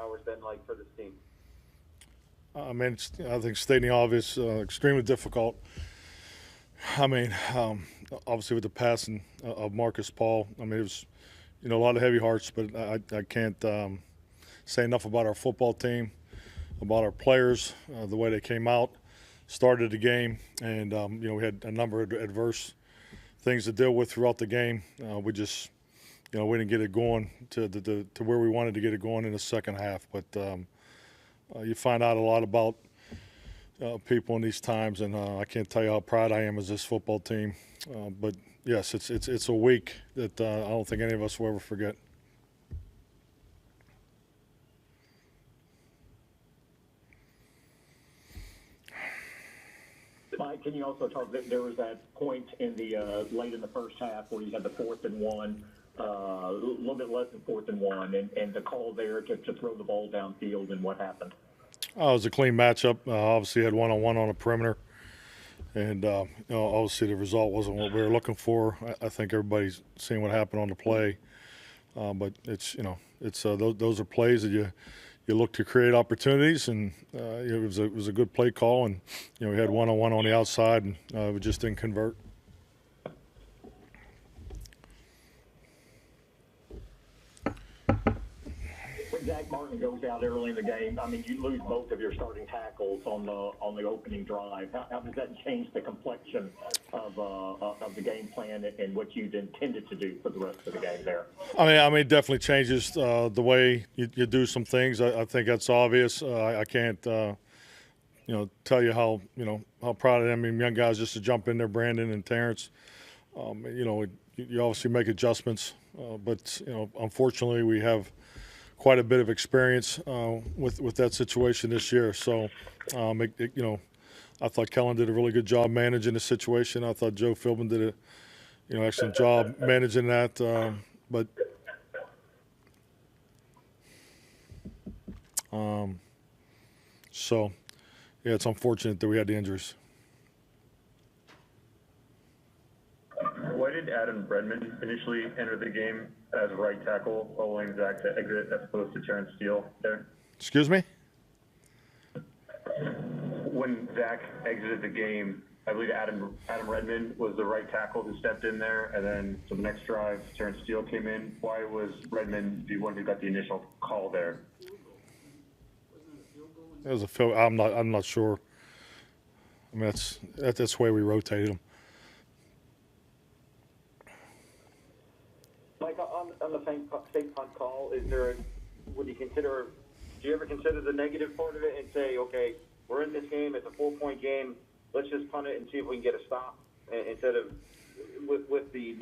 hours been like for this team? I mean, I think stating the obvious, extremely difficult. I mean, obviously with the passing of Marcus Paul, I mean, it was, a lot of heavy hearts, but I can't say enough about our football team, about our players, the way they came out, started the game, and, we had a number of adverse things to deal with throughout the game. We just, we didn't get it going to where we wanted to get it going in the second half. But you find out a lot about people in these times, and I can't tell you how proud I am as this football team. But yes, it's a week that I don't think any of us will ever forget. Mike, can you also talk that there was that point in the late in the first half where you had the 4th and 1, a little bit less than 4th and 1, and the call there to throw the ball downfield, and what happened? It was a clean matchup. Obviously, had one-on-one on the perimeter, and obviously the result wasn't what we were looking for. I think everybody's seen what happened on the play, but it's those are plays that you look to create opportunities, and it was a good play call, and we had one-on-one on the outside, and we just didn't convert. When Zach Martin goes out early in the game, I mean, you lose both of your starting tackles on the opening drive. How does that change the complexion of the game plan and what you'd intended to do for the rest of the game there? I mean, it definitely changes the way you do some things. I think that's obvious. I can't, tell you how proud I am. I mean, young guys just to jump in there, Brandon and Terrence. You obviously make adjustments, but unfortunately, we have quite a bit of experience with that situation this year. So, I thought Kellen did a really good job managing the situation. I thought Joe Philbin did a excellent job managing that. But so, yeah, it's unfortunate that we had the injuries. Why did Adam Redmond initially enter the game as a right tackle, following Zach to exit as opposed to Terrence Steele there? Excuse me? When Zach exited the game, I believe Adam Redmond was the right tackle who stepped in there, and then so the next drive, Terrence Steele came in. Why was Redmond the one who got the initial call there? It was a field. I'm not sure. I mean, that's the way we rotated them. Mike, on the fake punt call, do you ever consider the negative part of it and say, okay, we're in this game, it's a 4-point game, let's just punt it and see if we can get a stop, instead of with the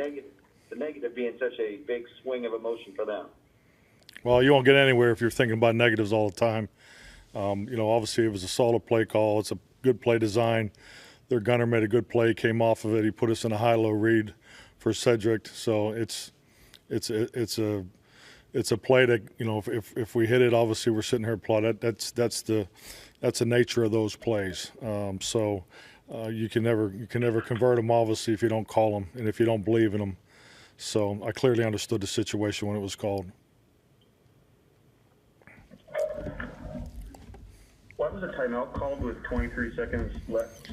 negative being such a big swing of emotion for them? Well, you won't get anywhere if you're thinking about negatives all the time. Obviously it was a solid play call. It's a good play design. Their gunner made a good play, came off of it. He put us in a high-low read for Cedric. So it's a play that if we hit it, obviously we're sitting here applauding. That's the nature of those plays. You can never convert them, obviously, if you don't call them and if you don't believe in them. So I clearly understood the situation when it was called. Why was a timeout called with 23 seconds left?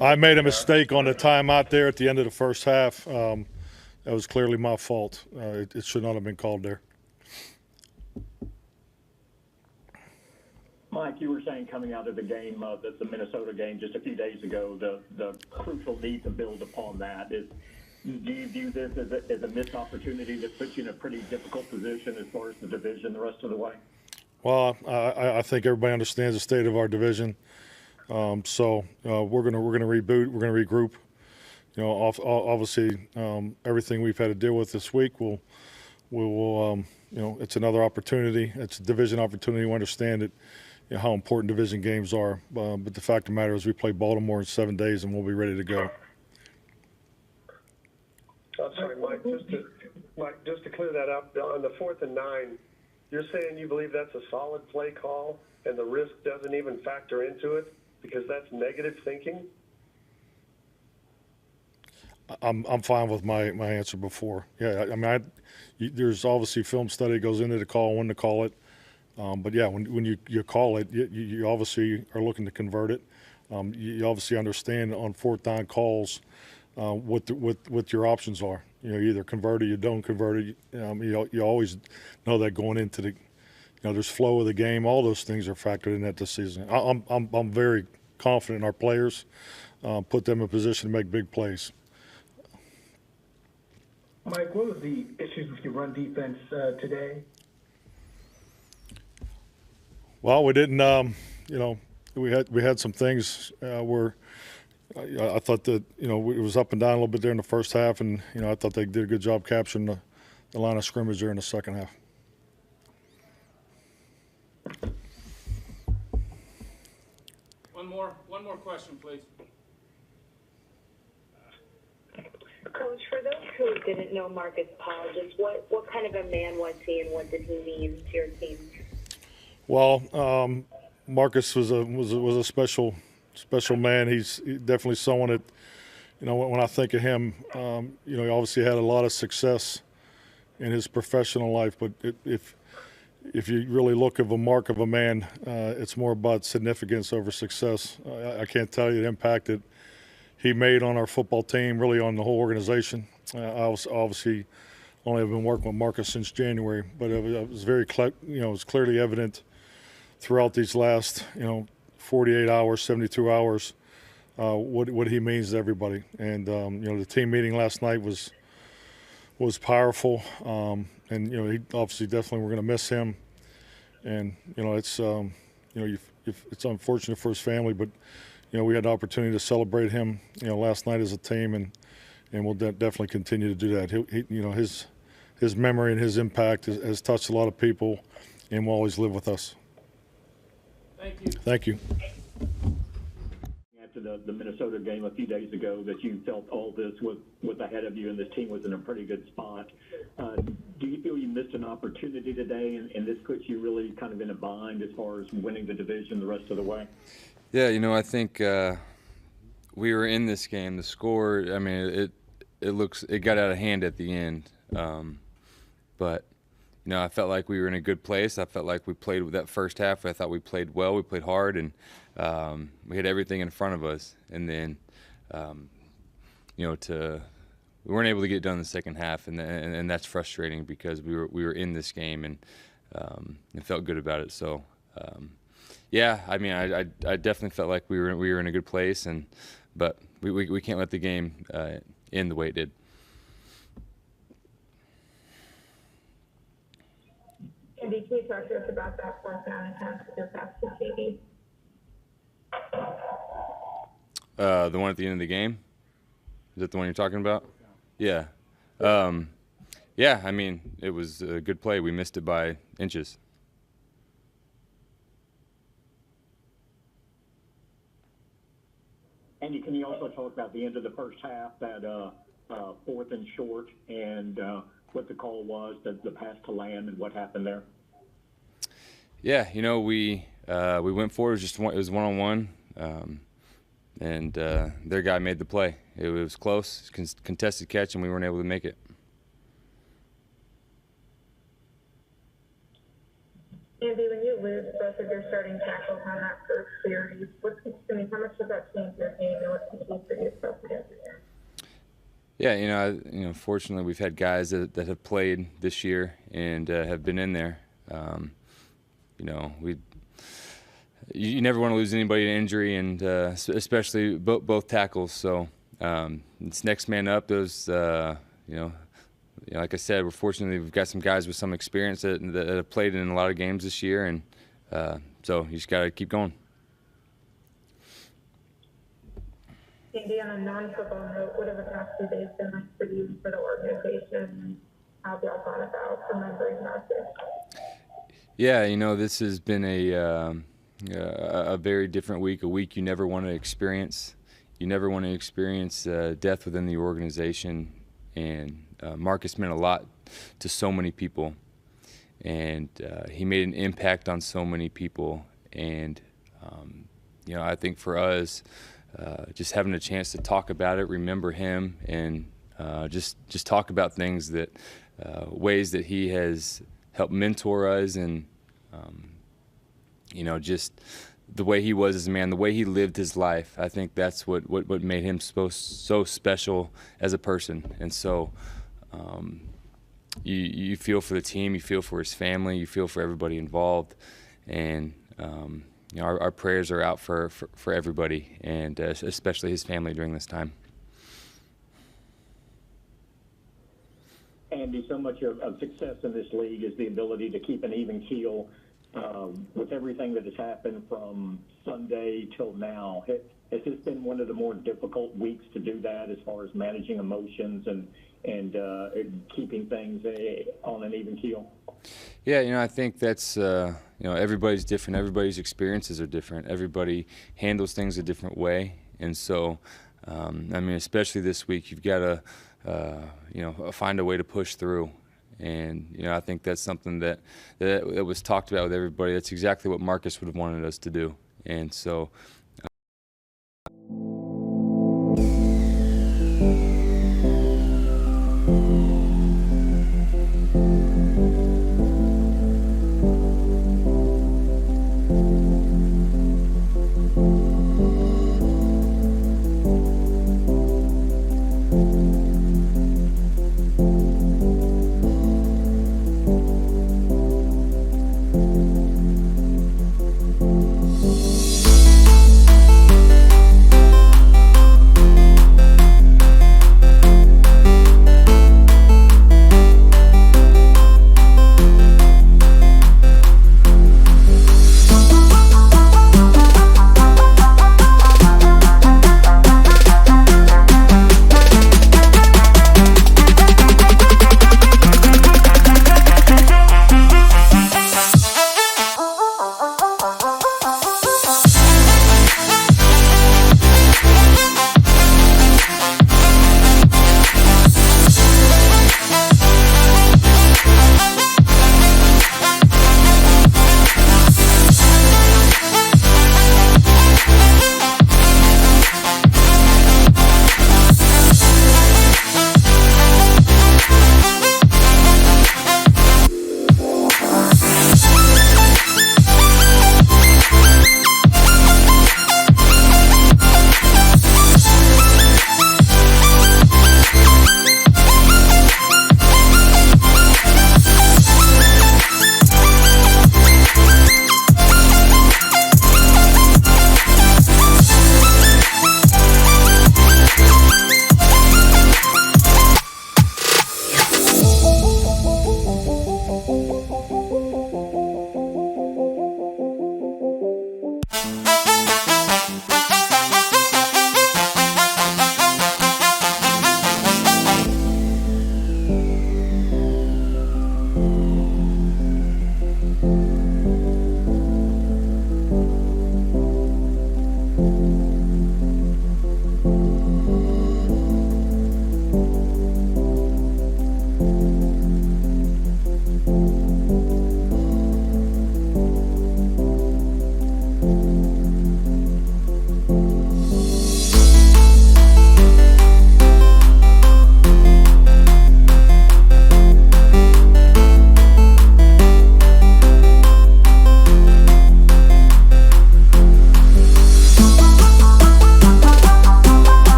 I made a mistake on the timeout there at the end of the first half. That was clearly my fault. It should not have been called there. Mike, you were saying coming out of the game, the Minnesota game just a few days ago, the crucial need to build upon that. Do you view this as a missed opportunity that puts you in a pretty difficult position as far as the division the rest of the way? Well, I think everybody understands the state of our division. So we're gonna reboot. We're gonna regroup. Obviously, everything we've had to deal with this week will it's another opportunity. It's a division opportunity. We understand it, how important division games are. But the fact of the matter is we play Baltimore in 7 days, and we'll be ready to go. I'm sorry, Mike, just to clear that up, on the 4th and 9, you're saying you believe that's a solid play call and the risk doesn't even factor into it because that's negative thinking? I'm fine with my answer before. Yeah, I mean, there's obviously film study goes into the call, when to call it. But yeah, when you call it, you obviously are looking to convert it. You obviously understand on fourth down calls what your options are. You either convert it, you don't convert it. You always know that going into the, there's flow of the game. All those things are factored in that this season. I'm very confident in our players. Put them in a position to make big plays. Mike, what was the issues with your run defense today? Well, we didn't. We had some things where I thought that it was up and down a little bit there in the first half, and I thought they did a good job capturing the line of scrimmage there in the second half. One more question, please. Coach, for those who didn't know Marcus Paul, just what kind of a man was he, and what did he mean to your team? Well, Marcus was a special man. He's definitely someone that, when I think of him, he obviously had a lot of success in his professional life. But if you really look at a mark of a man, it's more about significance over success. I can't tell you the impact that he made on our football team, really on the whole organization. I obviously only have been working with Marcus since January, but it was very, it was clearly evident throughout these last, 48 hours, 72 hours, what he means to everybody. And the team meeting last night was powerful. And he obviously definitely we're going to miss him. And it's it's unfortunate for his family, but we had the opportunity to celebrate him last night as a team, and we'll definitely continue to do that. His memory and his impact has touched a lot of people, and will always live with us. Thank you. Thank you. After the Minnesota game a few days ago, that you felt all this was ahead of you and this team was in a pretty good spot. Do you feel you missed an opportunity today, and this puts you really kind of in a bind as far as winning the division the rest of the way? Yeah, I think we were in this game. The score, I mean, it got out of hand at the end. But I felt like we were in a good place. I felt like we played with that first half. I thought we played well. We played hard, and we had everything in front of us. And then, we weren't able to get it done in the second half, and that's frustrating because we were in this game and felt good about it. So. Yeah, I mean, I definitely felt like we were in a good place, but we can't let the game end the way it did. Andy, can you talk to us about that fourth down attempt with your pass to TV? The one at the end of the game? Is that the one you're talking about? Yeah. Yeah, I mean, it was a good play. We missed it by inches. Andy, can you also talk about the end of the first half, that fourth and short, and what the call was, the pass to Lamb, and what happened there? Yeah, we went forward. It was one-on-one, and their guy made the play. It was close, contested catch, and we weren't able to make it. Andy, when you lose both of your starting tackles on that first series, how much does that change your game, and what's the key for you to get there? Yeah, fortunately we've had guys that have played this year and have been in there. You never want to lose anybody to injury, and especially both tackles. So it's next man up. Those, like I said, we're fortunate we've got some guys with some experience that have played in a lot of games this year, and so you just got to keep going. Andy, on a non-football note, what have the past 2 days been like for you, for the organization? How have y'all thought about remembering Marcus? Yeah, this has been a very different week, a week you never want to experience. You never want to experience death within the organization, and Marcus meant a lot to so many people, and he made an impact on so many people. And I think for us, just having a chance to talk about it, remember him, and just talk about things that ways that he has helped mentor us and just the way he was as a man, the way he lived his life. I think that's what made him so special as a person. And so you feel for the team, you feel for his family, you feel for everybody involved. And our prayers are out for everybody, and especially his family during this time. Andy, so much of success in this league is the ability to keep an even keel. With everything that has happened from Sunday till now, has this been one of the more difficult weeks to do that, as far as managing emotions and keeping things on an even keel? Yeah, I think that's everybody's different. Everybody's experiences are different. Everybody handles things a different way, and so especially this week, you've got to find a way to push through. And I think that's something that was talked about with everybody. That's exactly what Marcus would have wanted us to do. And so